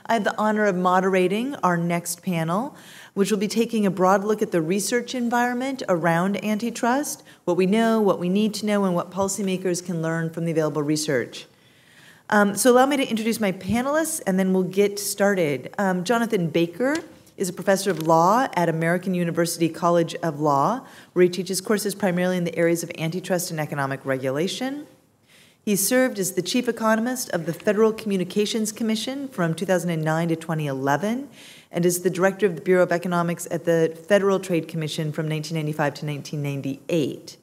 I have the honor of moderating our next panel, which will be taking a broad look at the research environment around antitrust, what we know, what we need to know, and what policymakers can learn from the available research. So allow me to introduce my panelists, and then we'll get started. Jonathan Baker is a professor of law at American University College of Law, where he teaches courses primarily in the areas of antitrust and economic regulation. He served as the chief economist of the Federal Communications Commission from 2009 to 2011, and is the director of the Bureau of Economics at the Federal Trade Commission from 1995 to 1998.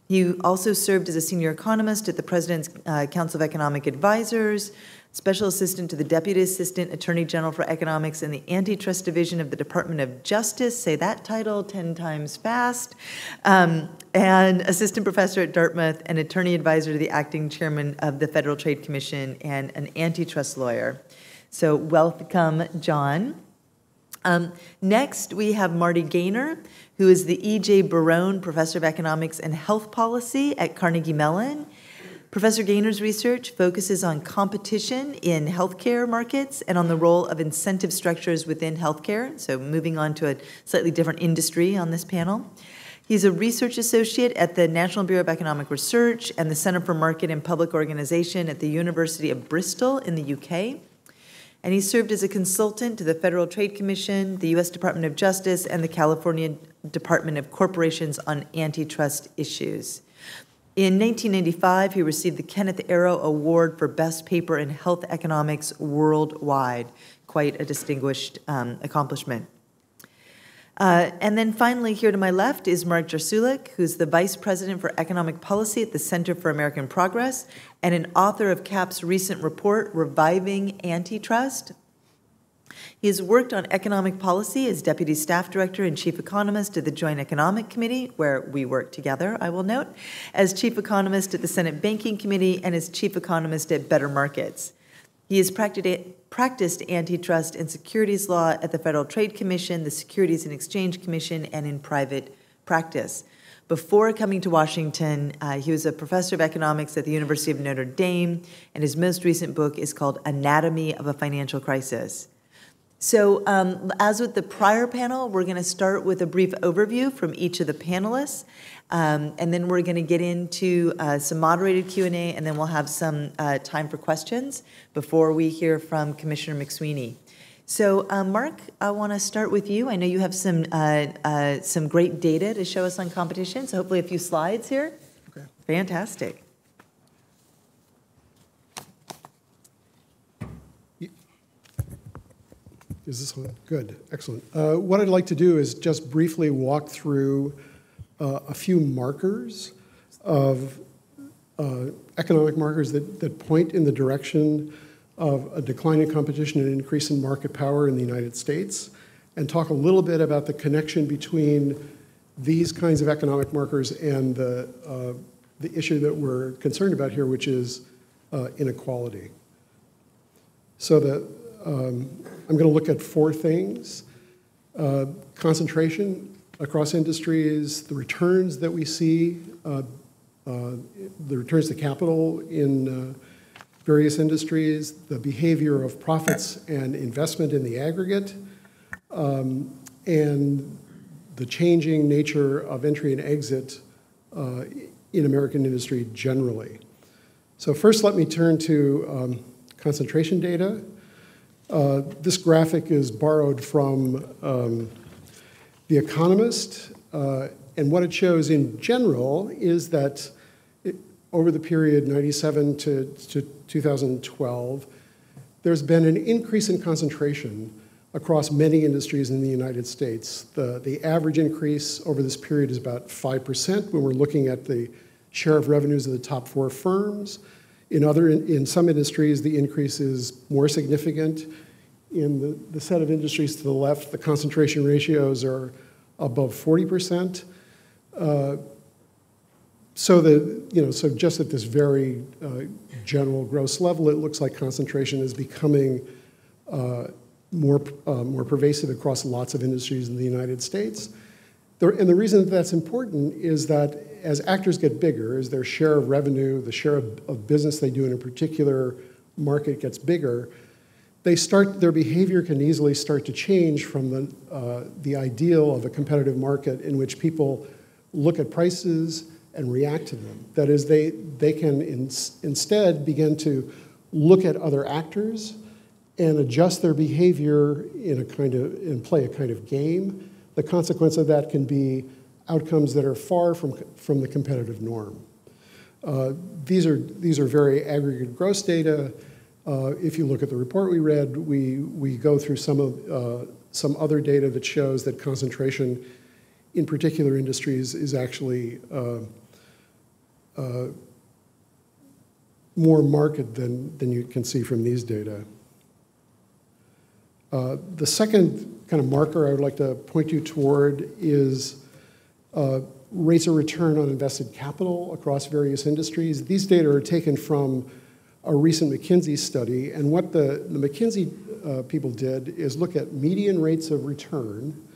He also served as a senior economist at the President's Council of Economic Advisors, special assistant to the Deputy Assistant Attorney General for Economics in the Antitrust Division of the Department of Justice, say that title 10 times fast, and assistant professor at Dartmouth and attorney advisor to the acting chairman of the Federal Trade Commission and an antitrust lawyer. So welcome, John. Next, we have Marty Gaynor, who is the E.J. Barone Professor of Economics and Health Policy at Carnegie Mellon. Professor Gaynor's research focuses on competition in healthcare markets and on the role of incentive structures within healthcare, so moving on to a slightly different industry on this panel. He's a research associate at the National Bureau of Economic Research and the Center for Market and Public Organization at the University of Bristol in the UK. And he served as a consultant to the Federal Trade Commission, the U.S. Department of Justice, and the California Department of Corporations on antitrust issues. In 1995, he received the Kenneth Arrow Award for Best Paper in Health Economics worldwide. Quite a distinguished accomplishment. And then finally, here to my left is Marc Jarsulic, who's the Vice President for Economic Policy at the Center for American Progress and an author of CAP's recent report, Reviving Antitrust. He has worked on economic policy as Deputy Staff Director and Chief Economist at the Joint Economic Committee, where we work together, I will note, as Chief Economist at the Senate Banking Committee and as Chief Economist at Better Markets. He has practiced antitrust and securities law at the Federal Trade Commission, the Securities and Exchange Commission, and in private practice. Before coming to Washington, he was a professor of economics at the University of Notre Dame, and his most recent book is called Anatomy of a Financial Crisis. So as with the prior panel, we're going to start with a brief overview from each of the panelists, and then we're going to get into some moderated Q&A, and then we'll have some time for questions before we hear from Commissioner McSweeney. So, Marc, I want to start with you. I know you have some great data to show us on competition, so hopefully a few slides here. Okay. Fantastic. Is this one? Good, excellent. What I'd like to do is just briefly walk through a few markers of economic markers that point in the direction of a decline in competition and an increase in market power in the United States, and talk a little bit about the connection between these kinds of economic markers and the issue that we're concerned about here, which is inequality. So I'm going to look at four things: concentration across industries, the returns that we see, the returns to capital in various industries, the behavior of profits and investment in the aggregate, and the changing nature of entry and exit in American industry generally. So first, let me turn to concentration data. This graphic is borrowed from The Economist, and what it shows in general is that over the period 97 to 2012, there's been an increase in concentration across many industries in the United States. The average increase over this period is about 5% when we're looking at the share of revenues of the top four firms. In some industries, the increase is more significant. In the set of industries to the left, the concentration ratios are above 40%. So just at this very general gross level, it looks like concentration is becoming more pervasive across lots of industries in the United States. And the reason that that's important is that as actors get bigger, as their share of revenue, the share of business they do in a particular market gets bigger, their behavior can easily start to change from the ideal of a competitive market in which people look at prices and react to them. That is, they can instead begin to look at other actors and adjust their behavior and play a kind of game. The consequence of that can be outcomes that are far from the competitive norm. These are very aggregate gross data. If you look at the report we read, we go through some other data that shows that concentration in particular industries is actually more marked than you can see from these data. The second kind of marker I would like to point you toward is rates of return on invested capital across various industries. These data are taken from a recent McKinsey study, and what the McKinsey people did is look at median rates of return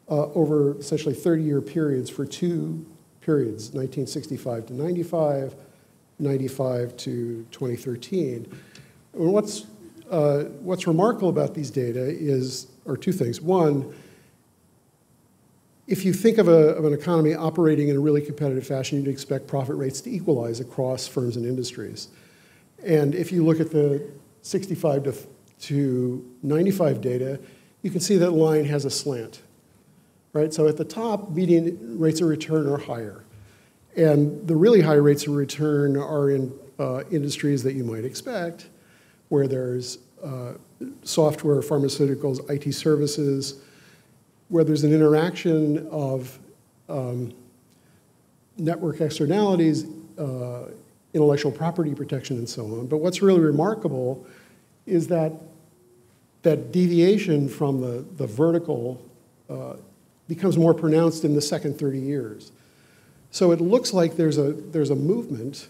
over essentially 30-year periods for two periods, 1965 to 95, 95 to 2013. And what's remarkable about these data are two things. One, if you think of an economy operating in a really competitive fashion, you'd expect profit rates to equalize across firms and industries. And if you look at the 65 to 95 data, you can see that line has a slant, right? So at the top, median rates of return are higher. And the really high rates of return are in industries that you might expect, where there's software, pharmaceuticals, IT services, where there's an interaction of network externalities, intellectual property protection, and so on. But what's really remarkable is that deviation from the vertical becomes more pronounced in the second 30 years. So it looks like there's a movement,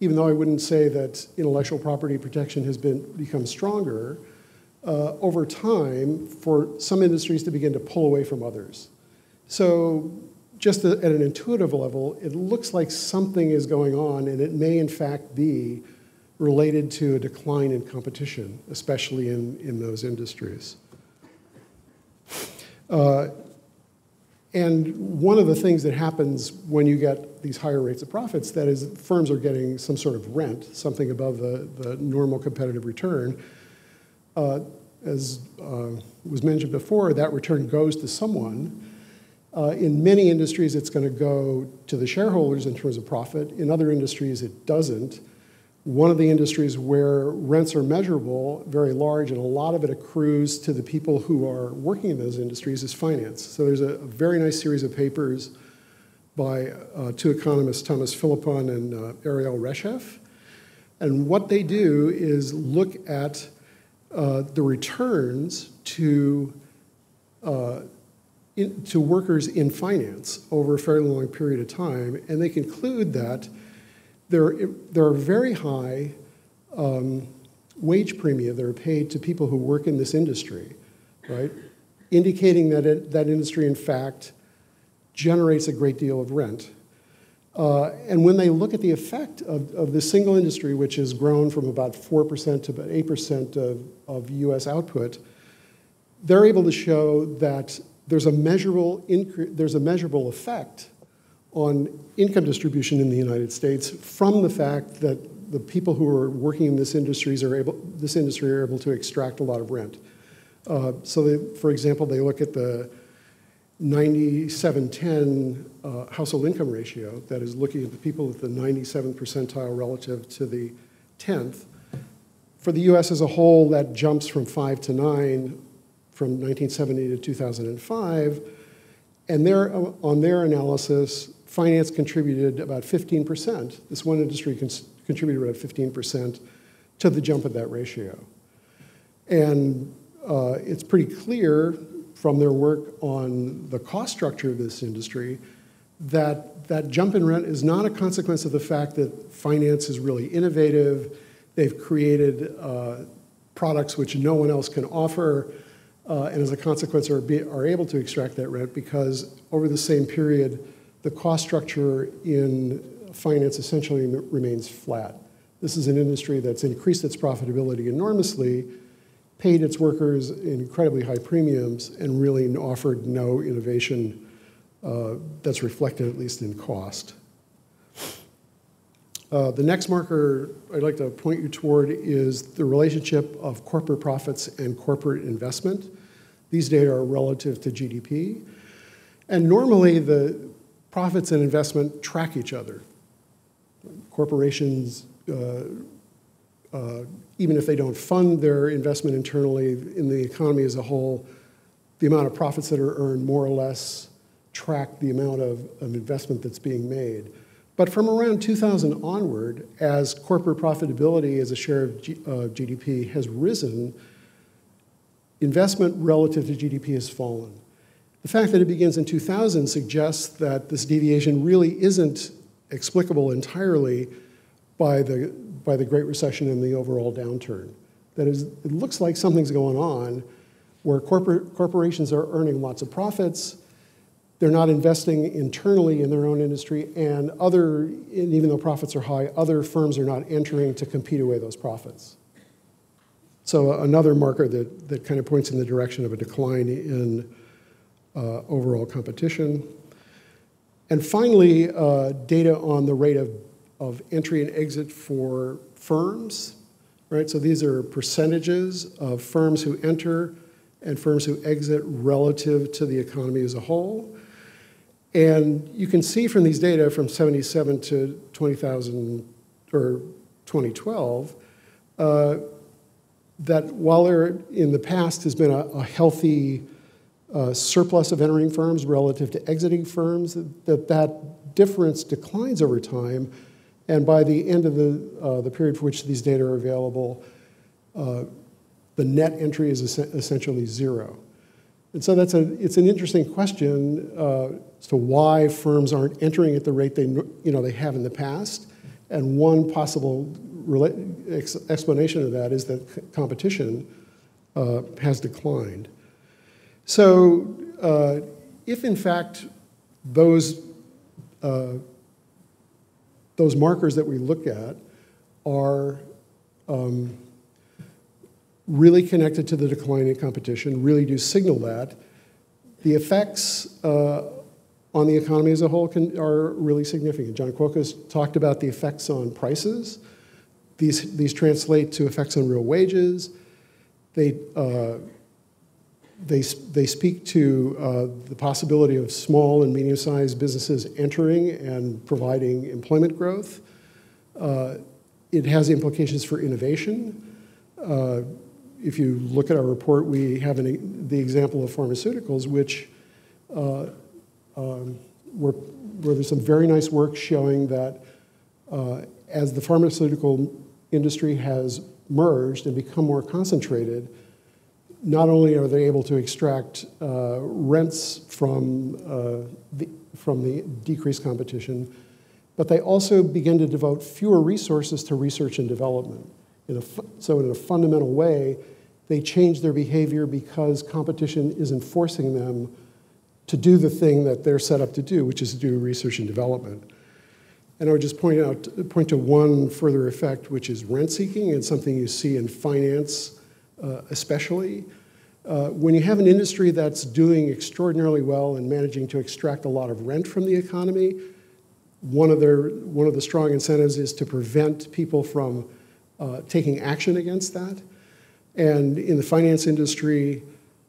even though I wouldn't say that intellectual property protection has become stronger, over time for some industries to begin to pull away from others. So just at an intuitive level, it looks like something is going on, and it may in fact be related to a decline in competition, especially in those industries. And one of the things that happens when you get these higher rates of profits, that is, firms are getting some sort of rent, something above the normal competitive return. As was mentioned before, that return goes to someone. In many industries, it's going to go to the shareholders in terms of profit. In other industries, it doesn't. One of the industries where rents are measurable, very large, and a lot of it accrues to the people who are working in those industries, is finance. So there's a very nice series of papers by two economists, Thomas Philippon and Ariel Reshef. And what they do is look at the returns to workers in finance over a fairly long period of time, and they conclude that there are very high wage premia that are paid to people who work in this industry, right? Indicating that that industry, in fact, generates a great deal of rent. And when they look at the effect of this single industry, which has grown from about 4% to about 8% of US output, they're able to show that there's a measurable effect on income distribution in the United States from the fact that the people who are working in this industry are able to extract a lot of rent. For example, they look at the 97-10 household income ratio, that is looking at the people at the 97th percentile relative to the 10th. For the US as a whole, that jumps from 5 to 9 from 1970 to 2005. And on their analysis, finance contributed about 15%. This one industry contributed about 15% to the jump of that ratio. And it's pretty clear from their work on the cost structure of this industry that that jump in rent is not a consequence of the fact that finance is really innovative. They've created products which no one else can offer, and as a consequence are able to extract that rent, because over the same period, the cost structure in finance essentially remains flat. This is an industry that's increased its profitability enormously, paid its workers incredibly high premiums and really offered no innovation that's reflected at least in cost. The next marker I'd like to point you toward is the relationship of corporate profits and corporate investment. These data are relative to GDP. And normally, the profits and investment track each other. Corporations, even if they don't fund their investment internally in the economy as a whole, the amount of profits that are earned more or less track the amount of investment that's being made. But from around 2000 onward, as corporate profitability as a share of GDP has risen, investment relative to GDP has fallen. The fact that it begins in 2000 suggests that this deviation really isn't explicable entirely by the Great Recession and the overall downturn. That is, it looks like something's going on where corporations are earning lots of profits, they're not investing internally in their own industry, and even though profits are high, other firms are not entering to compete away those profits. So another marker that kind of points in the direction of a decline in overall competition. And finally, data on the rate of entry and exit for firms, right? So these are percentages of firms who enter and firms who exit relative to the economy as a whole. And you can see from these data from 77 to 20,000 or 2012 that while there in the past has been a healthy surplus of entering firms relative to exiting firms, that difference declines over time, and by the end of the period for which these data are available, the net entry is essentially zero. And so it's an interesting question as to why firms aren't entering at the rate they have in the past, and one possible explanation of that is that competition has declined. So if in fact those markers that we look at are really connected to the decline in competition, really do signal that, the effects on the economy as a whole are really significant. John Quokka's talked about the effects on prices. These translate to effects on real wages. They speak to the possibility of small and medium-sized businesses entering and providing employment growth. It has implications for innovation. If you look at our report, we have the example of pharmaceuticals, which where there's some very nice work showing that as the pharmaceutical industry has merged and become more concentrated, not only are they able to extract rents from the decreased competition, but they also begin to devote fewer resources to research and development. So in a fundamental way, they change their behavior because competition isn't forcing them to do the thing that they're set up to do, which is to do research and development. And I would just point to one further effect, which is rent seeking, and something you see in finance especially. When you have an industry that's doing extraordinarily well and managing to extract a lot of rent from the economy, one of the strong incentives is to prevent people from taking action against that. And in the finance industry,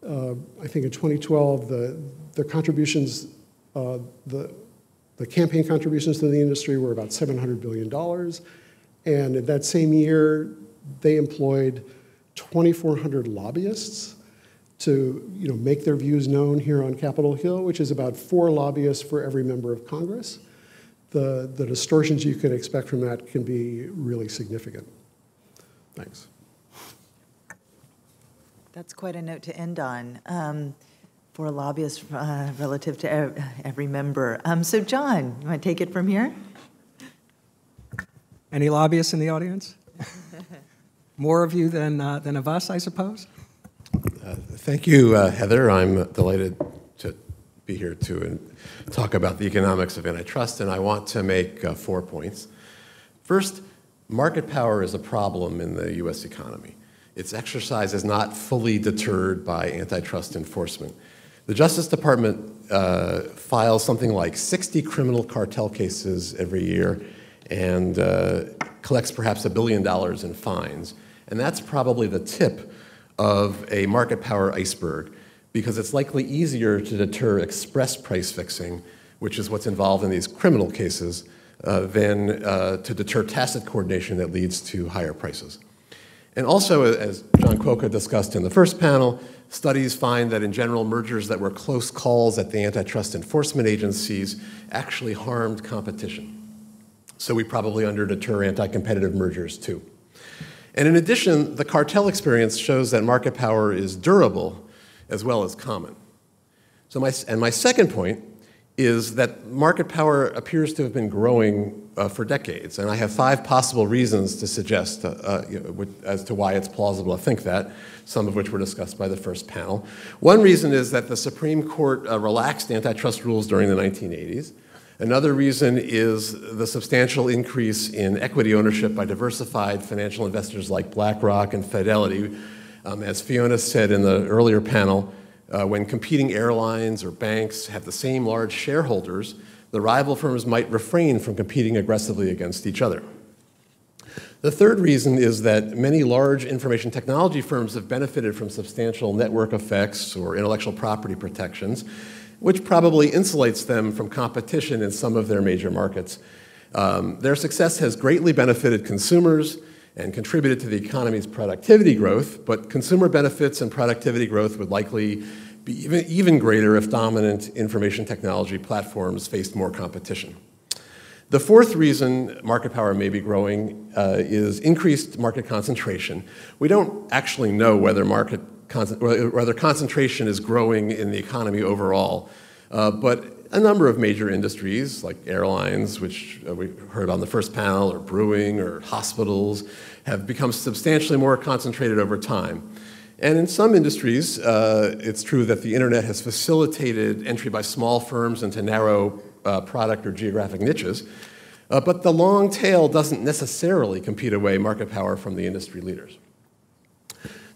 I think in 2012, the contributions, the campaign contributions to the industry were about $700 billion. And in that same year, they employed 2,400 lobbyists to make their views known here on Capitol Hill, which is about 4 lobbyists for every member of Congress. The distortions you can expect from that can be really significant. Thanks. That's quite a note to end on for a lobbyist relative to every member. So John, you want to take it from here? Any lobbyists in the audience? More of you than of us, I suppose? Thank you, Heather. I'm delighted to be here to talk about the economics of antitrust, and I want to make 4 points. First, market power is a problem in the U.S. economy. its exercise is not fully deterred by antitrust enforcement. The Justice Department files something like 60 criminal cartel cases every year and collects perhaps $1 billion in fines. And that's probably the tip of a market power iceberg, because it's likely easier to deter express price fixing, which is what's involved in these criminal cases, than to deter tacit coordination that leads to higher prices. And also, as John Cuoco discussed in the first panel, studies find that in general, mergers that were close calls at the antitrust enforcement agencies actually harmed competition. So we probably under-deter anti-competitive mergers too. And in addition, the cartel experience shows that market power is durable as well as common. So my second point is that market power appears to have been growing for decades. And I have 5 possible reasons to suggest as to why it's plausible to think that, some of which were discussed by the first panel. One reason is that the Supreme Court relaxed antitrust rules during the 1980s. Another reason is the substantial increase in equity ownership by diversified financial investors like BlackRock and Fidelity. As Fiona said in the earlier panel, when competing airlines or banks have the same large shareholders, the rival firms might refrain from competing aggressively against each other. The third reason is that many large information technology firms have benefited from substantial network effects or intellectual property protections, which probably insulates them from competition in some of their major markets. Their success has greatly benefited consumers and contributed to the economy's productivity growth, but consumer benefits and productivity growth would likely be even greater if dominant information technology platforms faced more competition. The fourth reason market power may be growing is increased market concentration. We don't actually know whether concentration is growing in the economy overall, but a number of major industries like airlines, which we heard on the first panel, or brewing, or hospitals, have become substantially more concentrated over time. And in some industries, it's true that the internet has facilitated entry by small firms into narrow product or geographic niches, but the long tail doesn't necessarily compete away market power from the industry leaders.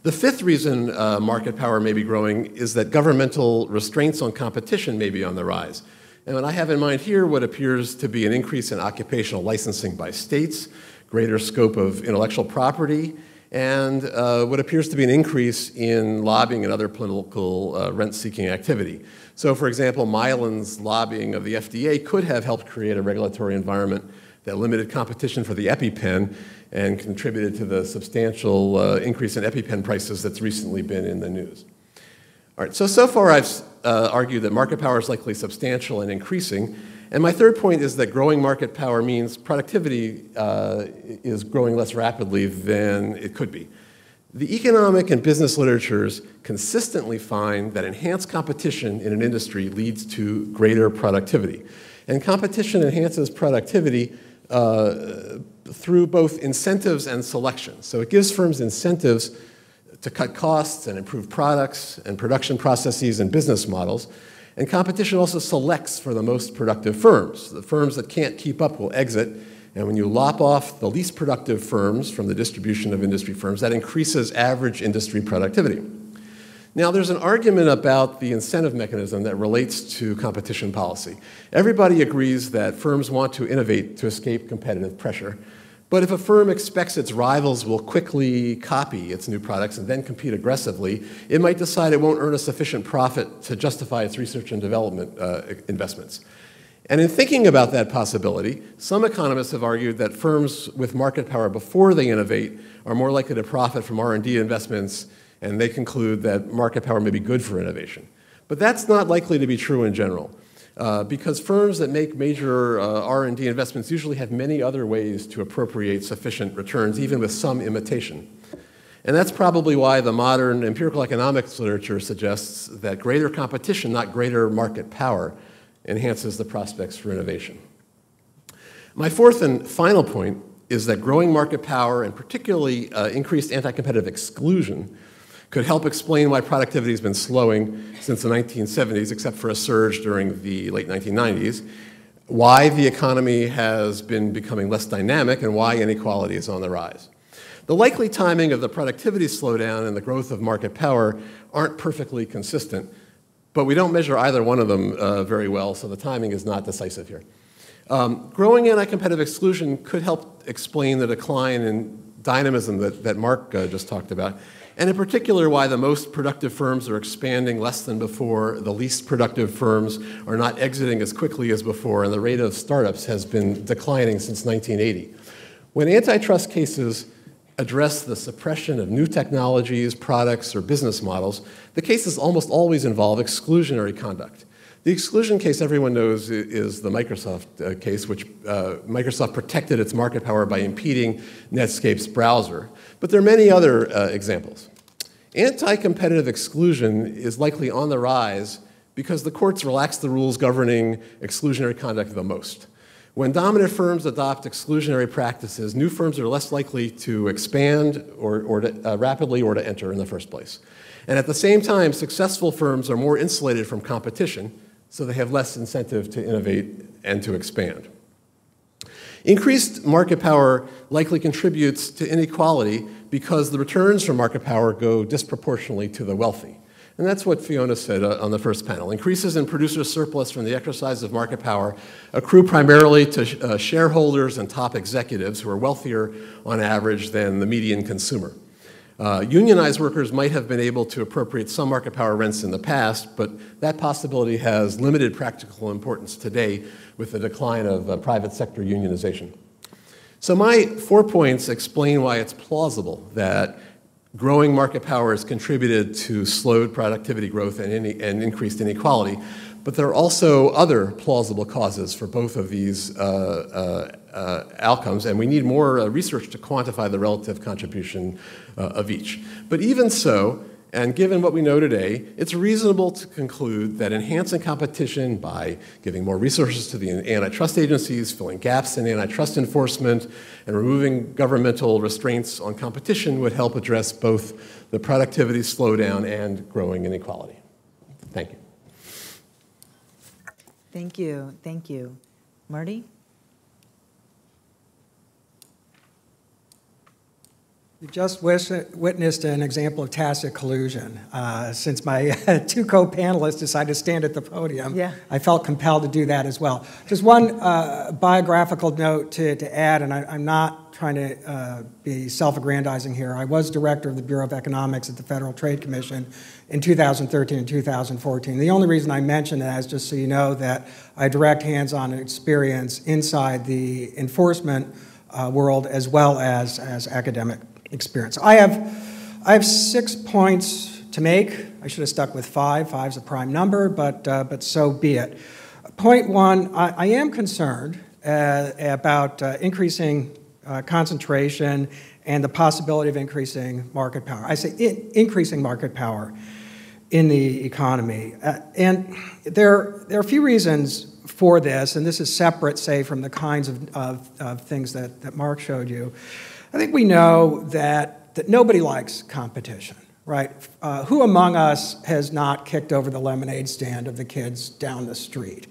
The fifth reason market power may be growing is that governmental restraints on competition may be on the rise. And I have in mind here what appears to be an increase in occupational licensing by states, greater scope of intellectual property, and what appears to be an increase in lobbying and other political rent-seeking activity. So, for example, Mellon's lobbying of the FDA could have helped create a regulatory environment that limited competition for the EpiPen and contributed to the substantial increase in EpiPen prices that's recently been in the news. All right, so far I've argued that market power is likely substantial and increasing. And my third point is that growing market power means productivity is growing less rapidly than it could be. The economic and business literatures consistently find that enhanced competition in an industry leads to greater productivity. And competition enhances productivity through both incentives and selection. So it gives firms incentives to cut costs and improve products and production processes and business models. And competition also selects for the most productive firms. The firms that can't keep up will exit. And when you lop off the least productive firms from the distribution of industry firms, that increases average industry productivity. Now, there's an argument about the incentive mechanism that relates to competition policy. Everybody agrees that firms want to innovate to escape competitive pressure. But if a firm expects its rivals will quickly copy its new products and then compete aggressively, it might decide it won't earn a sufficient profit to justify its research and development investments. And in thinking about that possibility, some economists have argued that firms with market power before they innovate are more likely to profit from R&D investments, and they conclude that market power may be good for innovation. But that's not likely to be true in general, because firms that make major R&D investments usually have many other ways to appropriate sufficient returns, even with some imitation. And that's probably why the modern empirical economics literature suggests that greater competition, not greater market power, enhances the prospects for innovation. My fourth and final point is that growing market power, and particularly increased anti-competitive exclusion, could help explain why productivity has been slowing since the 1970s, except for a surge during the late 1990s, why the economy has been becoming less dynamic, and why inequality is on the rise. The likely timing of the productivity slowdown and the growth of market power aren't perfectly consistent, but we don't measure either one of them very well, so the timing is not decisive here. Growing anti-competitive exclusion could help explain the decline in dynamism that Marc just talked about, and in particular why the most productive firms are expanding less than before, the least productive firms are not exiting as quickly as before, and the rate of startups has been declining since 1980. When antitrust cases address the suppression of new technologies, products, or business models, the cases almost always involve exclusionary conduct. The exclusion case everyone knows is the Microsoft case, which Microsoft protected its market power by impeding Netscape's browser. But there are many other examples. Anti-competitive exclusion is likely on the rise because the courts relax the rules governing exclusionary conduct the most. When dominant firms adopt exclusionary practices, new firms are less likely to expand or to, rapidly or to enter in the first place. And at the same time, successful firms are more insulated from competition, so they have less incentive to innovate and to expand. Increased market power likely contributes to inequality because the returns from market power go disproportionately to the wealthy. And that's what Fiona said on the first panel. Increases in producer surplus from the exercise of market power accrue primarily to shareholders and top executives who are wealthier on average than the median consumer. Unionized workers might have been able to appropriate some market power rents in the past, but that possibility has limited practical importance today with the decline of private sector unionization. So my 4 points explain why it's plausible that growing market power has contributed to slowed productivity growth and increased inequality, but there are also other plausible causes for both of these outcomes, and we need more research to quantify the relative contribution of each. But even so, and given what we know today, it's reasonable to conclude that enhancing competition by giving more resources to the antitrust agencies, filling gaps in antitrust enforcement, and removing governmental restraints on competition would help address both the productivity slowdown and growing inequality. Thank you. Thank you. Thank you. Marty? We've just witnessed an example of tacit collusion. Since my two co-panelists decided to stand at the podium, I felt compelled to do that as well. Just one biographical note to add, and I'm not trying to be self-aggrandizing here. I was director of the Bureau of Economics at the Federal Trade Commission in 2013 and 2014. The only reason I mention that is just so you know that I direct hands-on experience inside the enforcement world as well as academic experience. I have 6 points to make. I should have stuck with 5. 5's a prime number, but so be it. Point 1, I am concerned about increasing concentration and the possibility of increasing market power. I say increasing market power in the economy. And there are a few reasons for this, and this is separate, say, from the kinds of things that Marc showed you. I think we know that nobody likes competition, right? Who among us has not kicked over the lemonade stand of the kids down the street?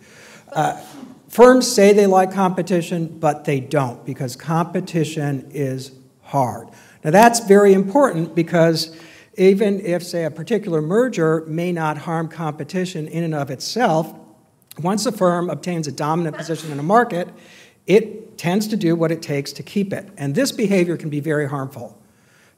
Firms say they like competition, but they don't, because competition is hard. Now that's very important because even if, say, a particular merger may not harm competition in and of itself, once a firm obtains a dominant position in a market, it tends to do what it takes to keep it. And this behavior can be very harmful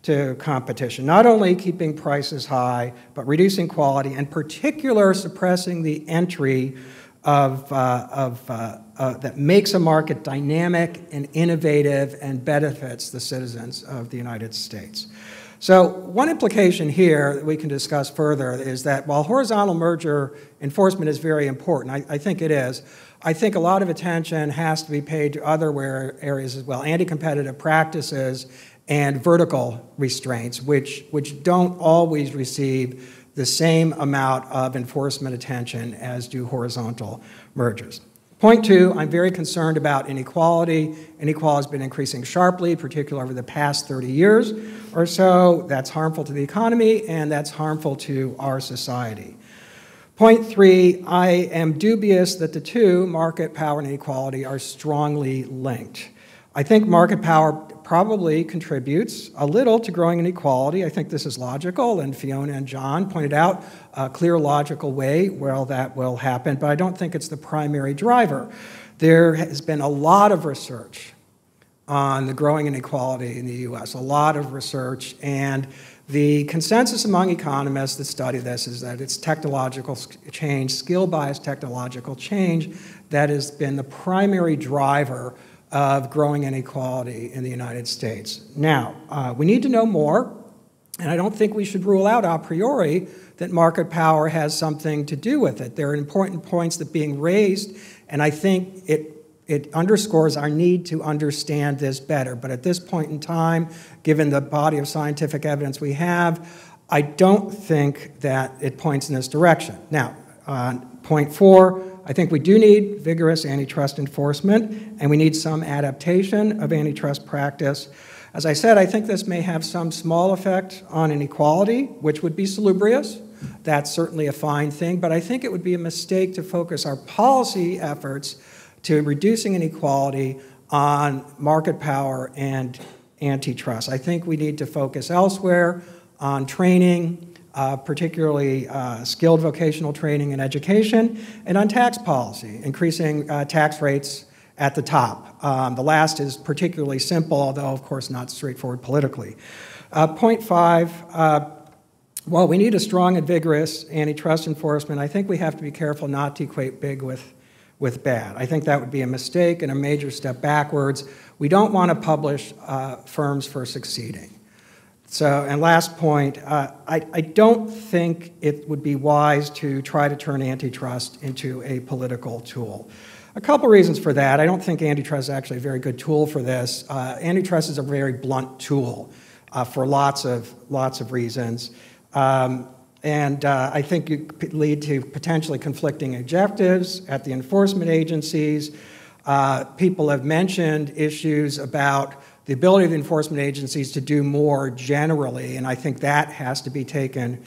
to competition, not only keeping prices high, but reducing quality, and particularly suppressing the entry that makes a market dynamic and innovative and benefits the citizens of the United States. So one implication here that we can discuss further is that while horizontal merger enforcement is very important, I think it is, I think a lot of attention has to be paid to other areas as well, anti-competitive practices and vertical restraints, which don't always receive the same amount of enforcement attention as do horizontal mergers. Point 2, I'm very concerned about inequality. Inequality has been increasing sharply, particularly over the past 30 years or so. That's harmful to the economy, and that's harmful to our society. Point 3, I am dubious that the two, market power and inequality, are strongly linked. I think market power probably contributes a little to growing inequality. I think this is logical, and Fiona and John pointed out a clear logical way where that will happen, but I don't think it's the primary driver. There has been a lot of research on the growing inequality in the U.S., a lot of research, and the consensus among economists that study this is that it's technological change, skill-biased technological change, that has been the primary driver of growing inequality in the United States. Now, we need to know more, and I don't think we should rule out a priori that market power has something to do with it. There are important points that are being raised, and I think it underscores our need to understand this better. But at this point in time, given the body of scientific evidence we have, I don't think that it points in this direction. Now, point 4, I think we do need vigorous antitrust enforcement, and we need some adaptation of antitrust practice. As I said, I think this may have some small effect on inequality, which would be salubrious. That's certainly a fine thing, but I think it would be a mistake to focus our policy efforts to reducing inequality on market power and antitrust. I think we need to focus elsewhere on training, particularly skilled vocational training and education, and on tax policy, increasing tax rates at the top. The last is particularly simple, although of course not straightforward politically. Point 5, while we need a strong and vigorous antitrust enforcement, I think we have to be careful not to equate big with bad. I think that would be a mistake and a major step backwards. We don't want to publish firms for succeeding. So, and last point, I don't think it would be wise to try to turn antitrust into a political tool. A couple reasons for that. I don't think antitrust is actually a very good tool for this. Antitrust is a very blunt tool for lots of reasons. And I think it could lead to potentially conflicting objectives at the enforcement agencies. People have mentioned issues about the ability of the enforcement agencies to do more generally, and I think that has to be taken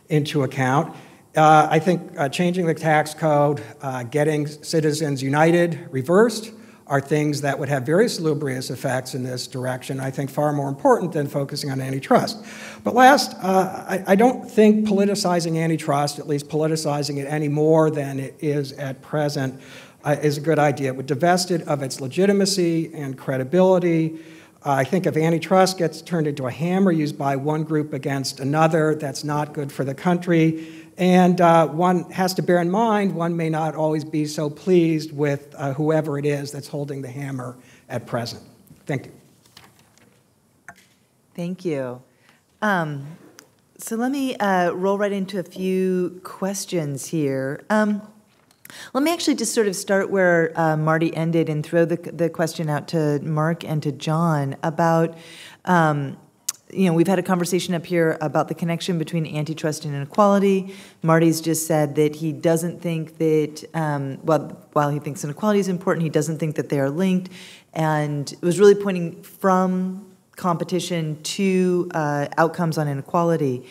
into account. I think changing the tax code, getting Citizens United reversed, are things that would have very salubrious effects in this direction, I think far more important than focusing on antitrust. But last, I don't think politicizing antitrust, at least politicizing it any more than it is at present, is a good idea. It would divest it of its legitimacy and credibility. I think if antitrust gets turned into a hammer used by one group against another, that's not good for the country. And one has to bear in mind, one may not always be so pleased with whoever it is that's holding the hammer at present. Thank you. Thank you. So let me roll right into a few questions here. Let me actually just sort of start where Marty ended and throw the question out to Marc and to John about, we've had a conversation up here about the connection between antitrust and inequality. Marty's just said that he doesn't think that, while he thinks inequality is important, he doesn't think that they are linked, and it was really pointing from competition to outcomes on inequality.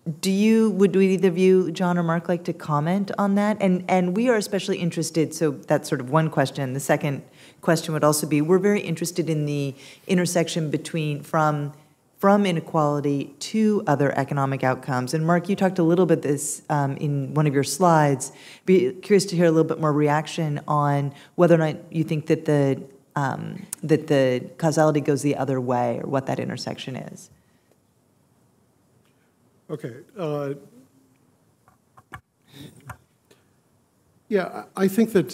Would either of you, John or Marc, like to comment on that? And we are especially interested, so that's sort of one question. The second question would also be, we're very interested in the intersection between from inequality to other economic outcomes. And Marc, you talked a little bit this in one of your slides. Be curious to hear a little bit more reaction on whether or not you think that the causality goes the other way, or what that intersection is. Okay. Yeah, I think that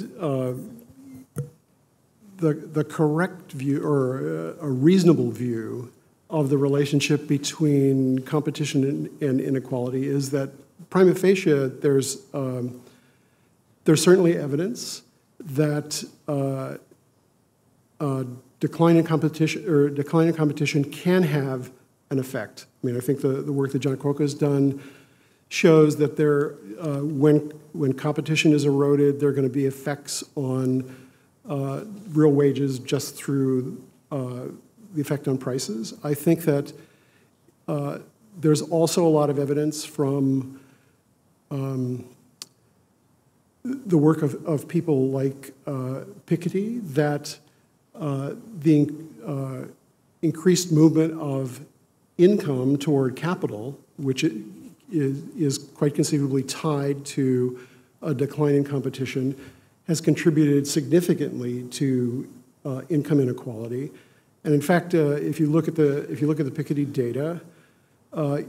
the correct view, or a reasonable view, of the relationship between competition and inequality is that prima facie there's certainly evidence that declining competition can have an effect. I mean, I think the work that John Cuoco has done shows that when competition is eroded, there are going to be effects on real wages just through the effect on prices. I think that there's also a lot of evidence from the work of people like Piketty that increased movement of income toward capital, which is quite conceivably tied to a decline in competition, has contributed significantly to income inequality. And in fact, if you look at the Piketty data,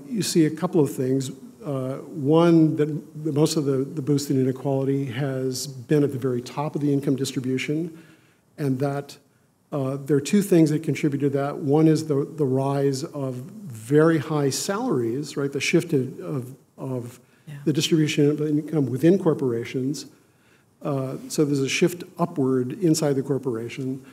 you see a couple of things. One, that most of the boost in inequality has been at the very top of the income distribution, and that there are two things that contribute to that. One is the rise of very high salaries, right? The shift of the distribution of income within corporations. So there's a shift upward inside the corporation.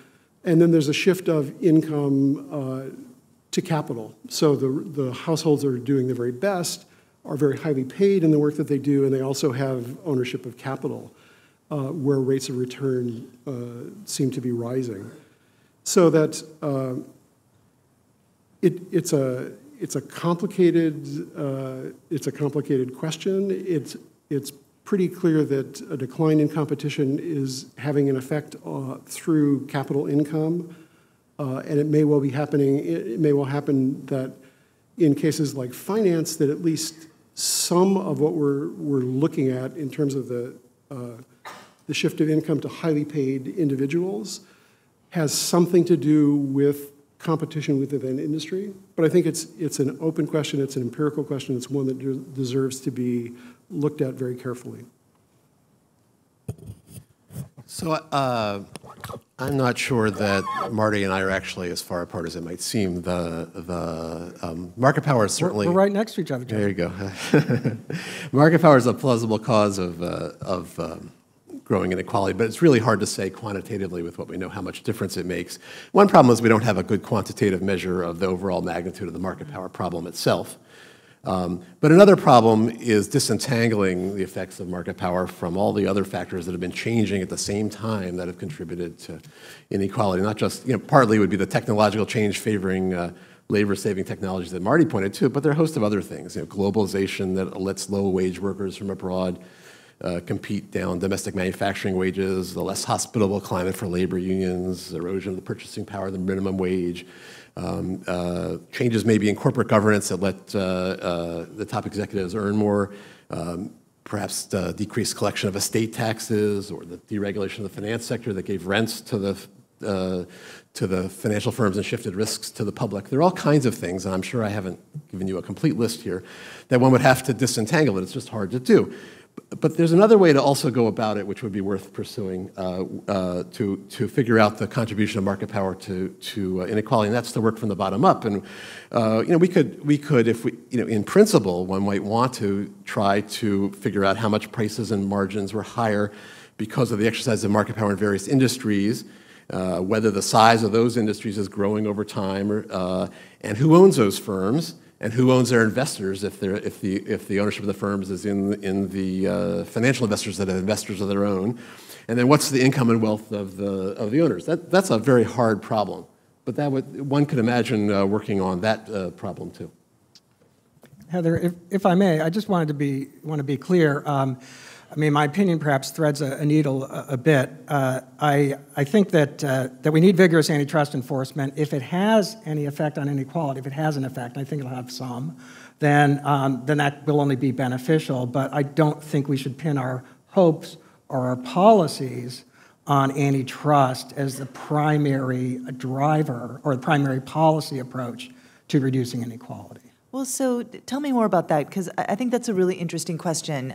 And then there's a shift of income to capital. So the households that are doing the very best are very highly paid in the work that they do, and they also have ownership of capital, where rates of return seem to be rising. So that it's a complicated question. It's pretty clear that a decline in competition is having an effect through capital income, and it may well be happening. It may well happen that in cases like finance, that at least some of what we're looking at in terms of the shift of income to highly paid individuals has something to do with competition within industry. But I think it's an open question. It's an empirical question. It's one that deserves to be looked at very carefully. So I'm not sure that Marty and I are actually as far apart as it might seem. The market power is certainly... We're right next to each other, Joe. There you go. Market power is a plausible cause of growing inequality, but it's really hard to say quantitatively with what we know how much difference it makes. One problem is we don't have a good quantitative measure of the overall magnitude of the market power problem itself. But another problem is disentangling the effects of market power from all the other factors that have been changing at the same time that have contributed to inequality. Not just, partly would be the technological change favoring labor-saving technologies that Marty pointed to, but there are a host of other things. Globalization that lets low-wage workers from abroad compete down domestic manufacturing wages, the less hospitable climate for labor unions, erosion of the purchasing power, the minimum wage, changes maybe in corporate governance that let the top executives earn more, perhaps decreased collection of estate taxes, or the deregulation of the finance sector that gave rents to the financial firms and shifted risks to the public. There are all kinds of things, and I'm sure I haven't given you a complete list here, that one would have to disentangle it. It's just hard to do. But there's another way to also go about it, which would be worth pursuing to figure out the contribution of market power to inequality, and that's the work from the bottom up. And we could, if we, in principle, one might want to try to figure out how much prices and margins were higher because of the exercise of market power in various industries, whether the size of those industries is growing over time, and who owns those firms. And who owns their investors if the ownership of the firms is in the financial investors that are investors of their own, and then what's the income and wealth of the owners? That's a very hard problem, but one could imagine working on that problem too. Heather, if I may, I just want to be clear. My opinion perhaps threads a needle a bit. I think that we need vigorous antitrust enforcement. If it has any effect on inequality, if it has an effect, I think it'll have some, then that will only be beneficial. But I don't think we should pin our hopes or our policies on antitrust as the primary driver or the primary policy approach to reducing inequality. Well, so tell me more about that, because I think that's a really interesting question.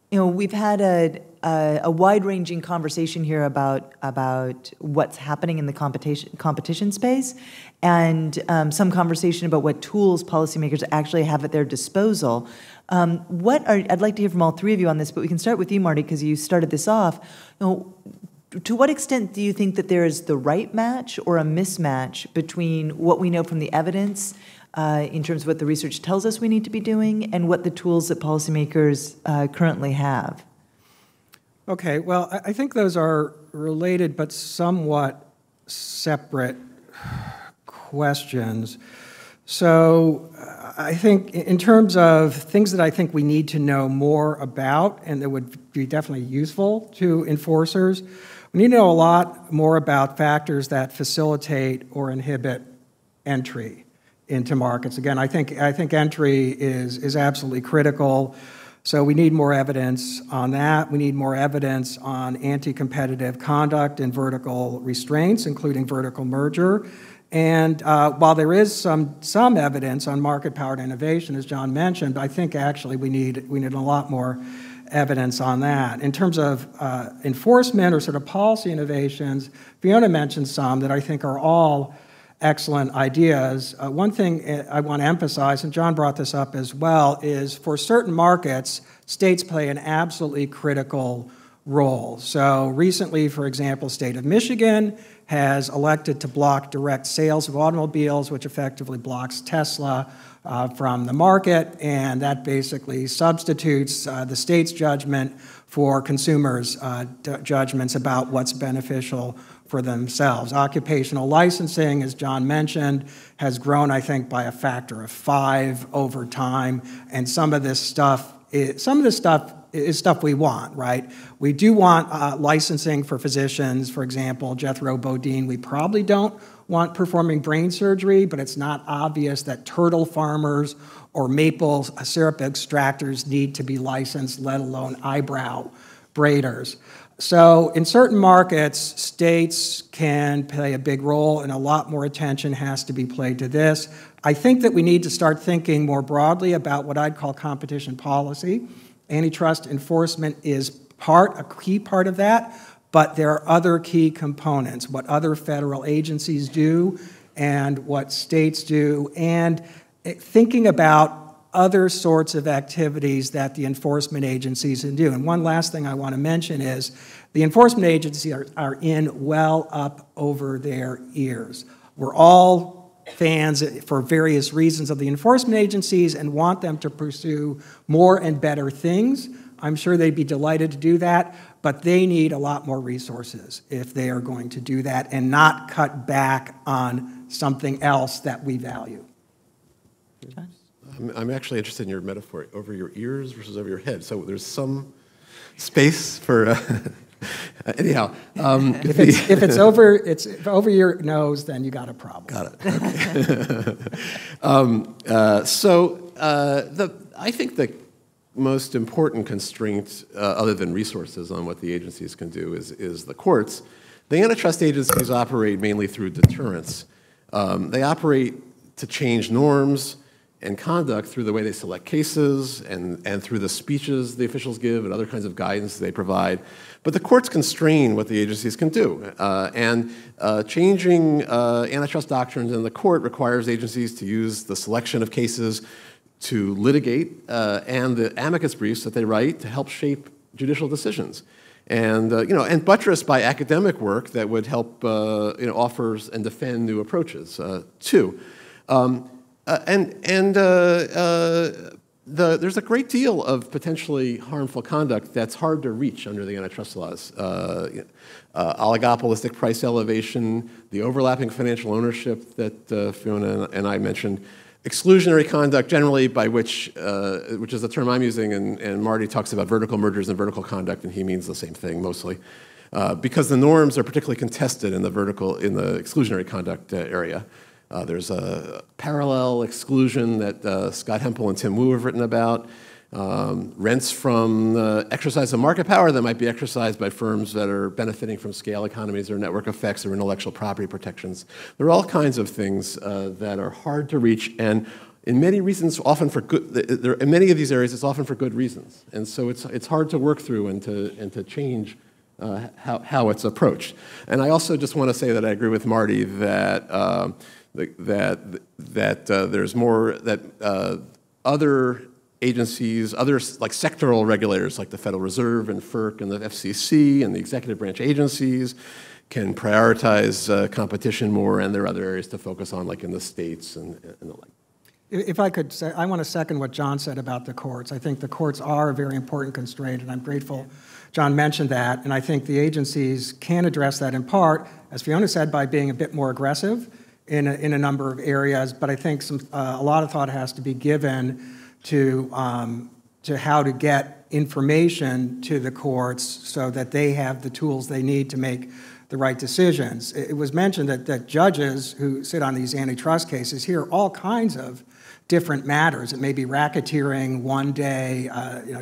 We've had a wide-ranging conversation here about what's happening in the competition space, and some conversation about what tools policymakers actually have at their disposal. I'd like to hear from all three of you on this, but we can start with you, Marty, because you started this off. To what extent do you think that there is the right match or a mismatch between what we know from the evidence in terms of what the research tells us we need to be doing and what the tools that policymakers currently have? Okay, well, I think those are related but somewhat separate questions. So I think in terms of things that I think we need to know more about and that would be definitely useful to enforcers, we We need to know a lot more about factors that facilitate or inhibit entry into markets. Again, I think entry is absolutely critical. So we need more evidence on that. We need more evidence on anti-competitive conduct and vertical restraints, including vertical merger. And while there is some evidence on market-powered innovation, as John mentioned, I think actually we need a lot more evidence on that. In terms of enforcement or sort of policy innovations, Fiona mentioned some that I think are all excellent ideas. One thing I want to emphasize, and John brought this up as well, is for certain markets, states play an absolutely critical role. So recently, for example, the state of Michigan has elected to block direct sales of automobiles, which effectively blocks Tesla from the market, and that basically substitutes the state's judgment for consumers' judgments about what's beneficial for themselves. Occupational licensing, as John mentioned, has grown, I think, by a factor of 5 over time, and some of this stuff is stuff we want, right? We do want licensing for physicians, for example, Jethro Bodine. We probably don't want performing brain surgery, but it's not obvious that turtle farmers or maple syrup extractors need to be licensed, let alone eyebrow braiders. So in certain markets, states can play a big role, and a lot more attention has to be paid to this. I think that we need to start thinking more broadly about what I'd call competition policy. Antitrust enforcement is a key part of that, but there are other key components, what other federal agencies do and what states do, and thinking about other sorts of activities that the enforcement agencies can do. And one last thing I want to mention is the enforcement agencies are in well up over their ears. We're all fans for various reasons of the enforcement agencies and want them to pursue more and better things. I'm sure they'd be delighted to do that, but they need a lot more resources if they are going to do that and not cut back on something else that we value. I'm actually interested in your metaphor, over your ears versus over your head. So there's some space for, anyhow. If it's over your nose, then you got a problem. Got it. Okay. I think the most important constraint, other than resources on what the agencies can do, is the courts. The antitrust agencies operate mainly through deterrence. They operate to change norms and conduct through the way they select cases and through the speeches the officials give and other kinds of guidance they provide. But the courts constrain what the agencies can do. Changing antitrust doctrines in the court requires agencies to use the selection of cases to litigate and the amicus briefs that they write to help shape judicial decisions. And, and buttressed by academic work that would help, offer and defend new approaches, too. There's a great deal of potentially harmful conduct that's hard to reach under the antitrust laws. Oligopolistic price elevation, the overlapping financial ownership that Fiona and I mentioned, exclusionary conduct generally, by which is the term I'm using, and Marty talks about vertical mergers and vertical conduct, and he means the same thing mostly, because the norms are particularly contested in the exclusionary conduct area. There's a parallel exclusion that Scott Hempel and Tim Wu have written about. Rents from exercise of market power that might be exercised by firms that are benefiting from scale economies or network effects or intellectual property protections. There are all kinds of things that are hard to reach, and in many reasons, often for good. In many of these areas, it's often for good reasons, and so it's hard to work through and to change how it's approached. And I also just want to say that I agree with Marty that. There's more that other agencies, others like sectoral regulators like the Federal Reserve and FERC and the FCC and the executive branch agencies can prioritize competition more, and there are other areas to focus on, like in the states and the like. If I could say, I want to second what John said about the courts. I think the courts are a very important constraint, and I'm grateful John mentioned that, and I think the agencies can address that in part, as Fiona said, by being a bit more aggressive in a number of areas, but I think a lot of thought has to be given to to how to get information to the courts so that they have the tools they need to make the right decisions. It was mentioned that judges who sit on these antitrust cases hear all kinds of different matters. It may be racketeering one day,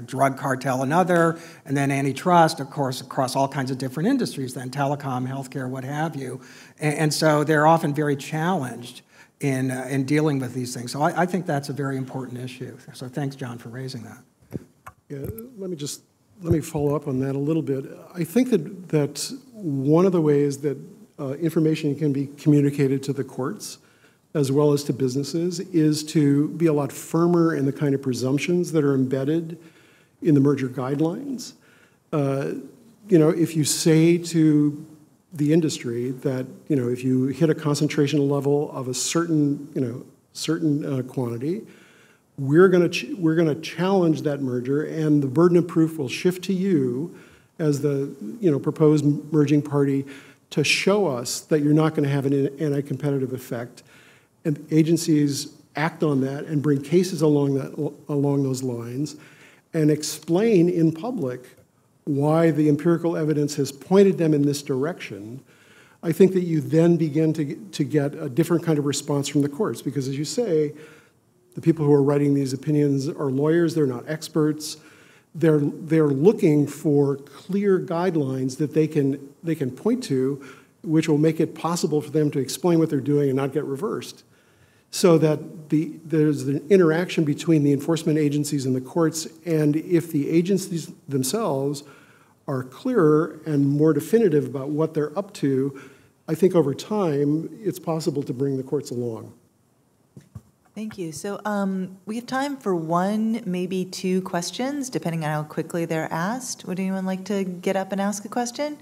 drug cartel another, and then antitrust, of course, across all kinds of different industries, then telecom, healthcare, what have you. And so they're often very challenged in dealing with these things. So I think that's a very important issue. So thanks, John, for raising that. Yeah, let me follow up on that a little bit. I think that one of the ways that information can be communicated to the courts as well as to businesses is to be a lot firmer in the kind of presumptions that are embedded in the merger guidelines. If you say to the industry that, if you hit a concentration level of a certain quantity, we're going to challenge that merger, and the burden of proof will shift to you as the proposed merging party to show us that you're not going to have an anti-competitive effect. And agencies act on that and bring cases along those lines and explain in public why the empirical evidence has pointed them in this direction. I think that you then begin to get a different kind of response from the courts, because as you say, the people who are writing these opinions are lawyers, they're not experts. They're looking for clear guidelines that they can point to, which will make it possible for them to explain what they're doing and not get reversed. So that there's an interaction between the enforcement agencies and the courts, and if the agencies themselves are clearer and more definitive about what they're up to, I think over time it's possible to bring the courts along. Thank you. So we have time for one, maybe two questions, depending on how quickly they're asked. Would anyone like to get up and ask a question?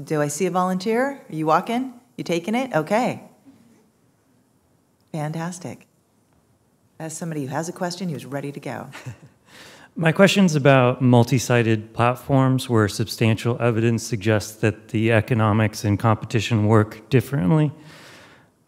Do I see a volunteer? Are you walking? You taking it? Okay. Fantastic. As somebody who has a question, who's ready to go. My question's about multi-sided platforms where substantial evidence suggests that the economics and competition work differently.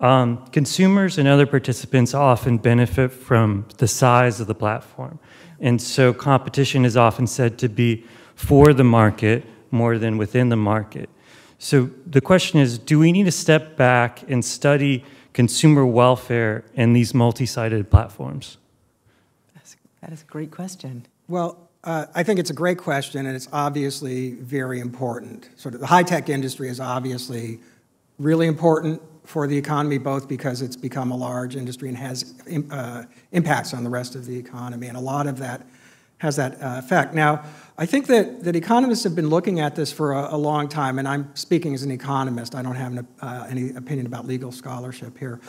Consumers and other participants often benefit from the size of the platform. And so competition is often said to be for the market more than within the market. So the question is, do we need to step back and study consumer welfare in these multi-sided platforms? That is a great question. Well, I think it's a great question, and it's obviously very important. Sort of the high-tech industry is obviously really important for the economy, both because it's become a large industry and has impacts on the rest of the economy, and a lot of that has that effect. Now, I think that economists have been looking at this for a long time, and I'm speaking as an economist. I don't have any opinion about legal scholarship here.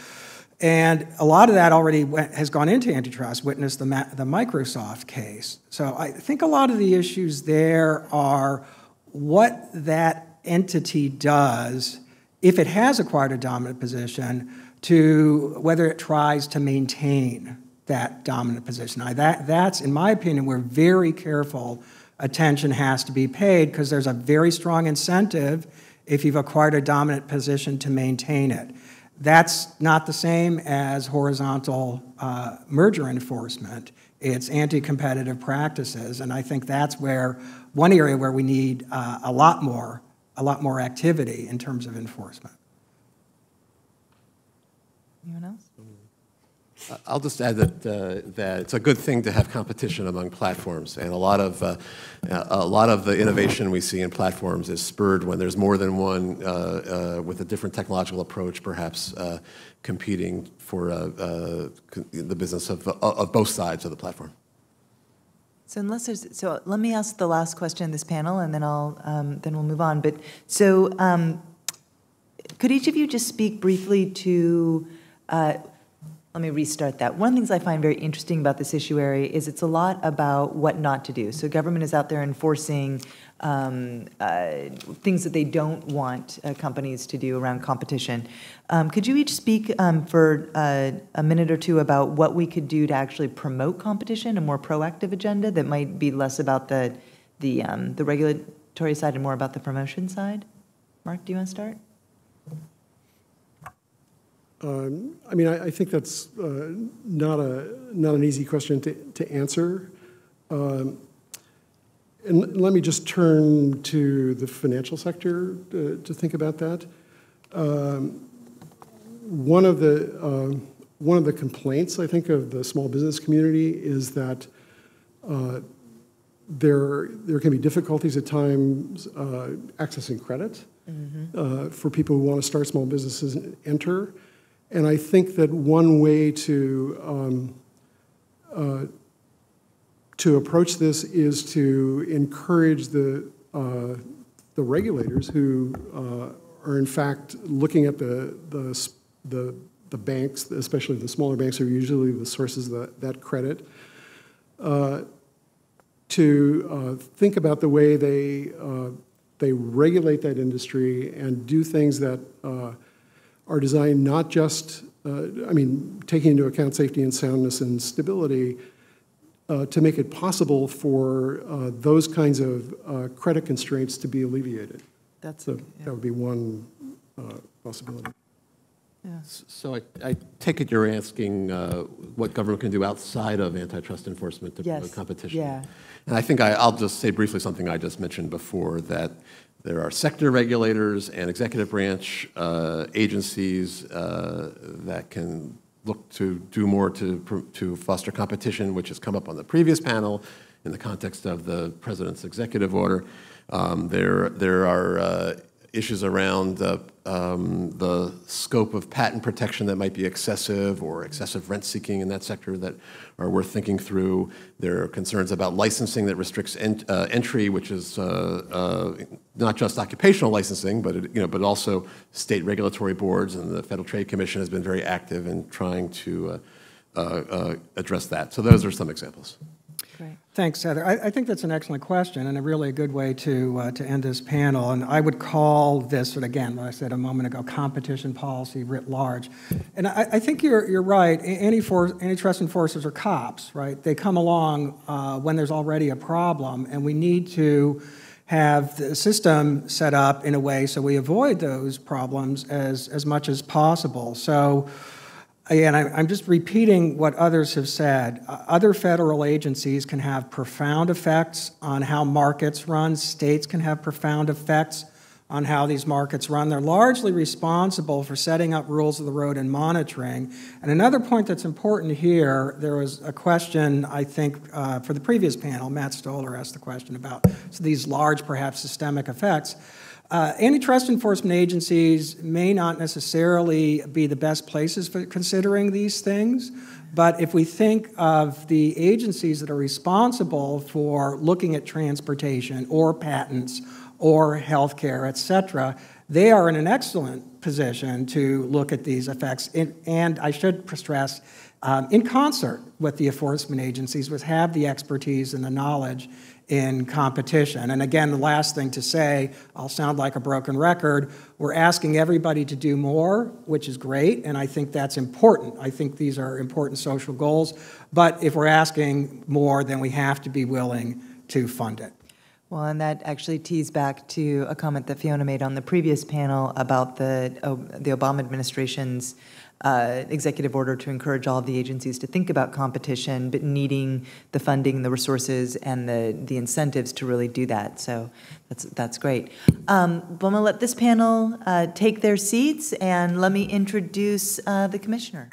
And a lot of that already has gone into antitrust, witness the Microsoft case. So I think a lot of the issues there are what that entity does if it has acquired a dominant position, to whether it tries to maintain that dominant position. That's, in my opinion, where very careful attention has to be paid, because there's a very strong incentive if you've acquired a dominant position to maintain it. That's not the same as horizontal merger enforcement. It's anti-competitive practices, and I think that's where one area where we need a lot more activity in terms of enforcement. Anyone else? I'll just add that it's a good thing to have competition among platforms, and a lot of the innovation we see in platforms is spurred when there's more than one with a different technological approach, perhaps competing for the business of both sides of the platform. So let me ask the last question in this panel, and then we'll move on. But so, could each of you just speak briefly to? Let me restart that. One of the things I find very interesting about this issue area is it's a lot about what not to do. So government is out there enforcing things that they don't want companies to do around competition. Could you each speak for a minute or two about what we could do to actually promote competition, a more proactive agenda that might be less about the regulatory side and more about the promotion side? Marc, do you want to start? I think that's not an easy question to answer. And let me just turn to the financial sector to think about that. One of the complaints, I think, of the small business community is that there can be difficulties at times accessing credit for people who want to start small businesses and enter. And I think that one way to approach this is to encourage the regulators who are in fact looking at the banks, especially the smaller banks, are usually the sources of that credit, to think about the way they regulate that industry and do things that are designed not just, taking into account safety and soundness and stability, to make it possible for those kinds of credit constraints to be alleviated. That would be one possibility. Yeah. So I take it you're asking what government can do outside of antitrust enforcement to promote competition. Yeah. And I think I'll just say briefly something I just mentioned before, that there are sector regulators and executive branch agencies that can look to do more to foster competition, which has come up on the previous panel in the context of the president's executive order. There are issues around the scope of patent protection that might be excessive, or excessive rent seeking in that sector, that are worth thinking through. There are concerns about licensing that restricts entry, which is not just occupational licensing, but also state regulatory boards, and the Federal Trade Commission has been very active in trying to address that. So those are some examples. Great. Thanks, Heather. I think that's an excellent question and a really good way to end this panel. And I would call this, again, what I said a moment ago, competition policy writ large. And I think you're right. Antitrust enforcers are cops, right? They come along when there's already a problem, and we need to have the system set up in a way so we avoid those problems as much as possible. So, again, I'm just repeating what others have said. Other federal agencies can have profound effects on how markets run. States can have profound effects on how these markets run. They're largely responsible for setting up rules of the road and monitoring. And another point that's important here, there was a question, I think, for the previous panel, Matt Stoller asked the question about these large, perhaps systemic effects. Antitrust enforcement agencies may not necessarily be the best places for considering these things, but if we think of the agencies that are responsible for looking at transportation or patents or healthcare, et cetera, they are in an excellent position to look at these effects, and I should stress, in concert with the enforcement agencies, which have the expertise and the knowledge in competition. And again, the last thing to say, I'll sound like a broken record, we're asking everybody to do more, which is great, and I think that's important. I think these are important social goals, but if we're asking more, then we have to be willing to fund it. Well, and that actually tees back to a comment that Fiona made on the previous panel about the Obama administration's executive order to encourage all of the agencies to think about competition, but needing the funding, the resources, and the incentives to really do that. So that's great. I'm going to let this panel take their seats, and let me introduce the commissioner.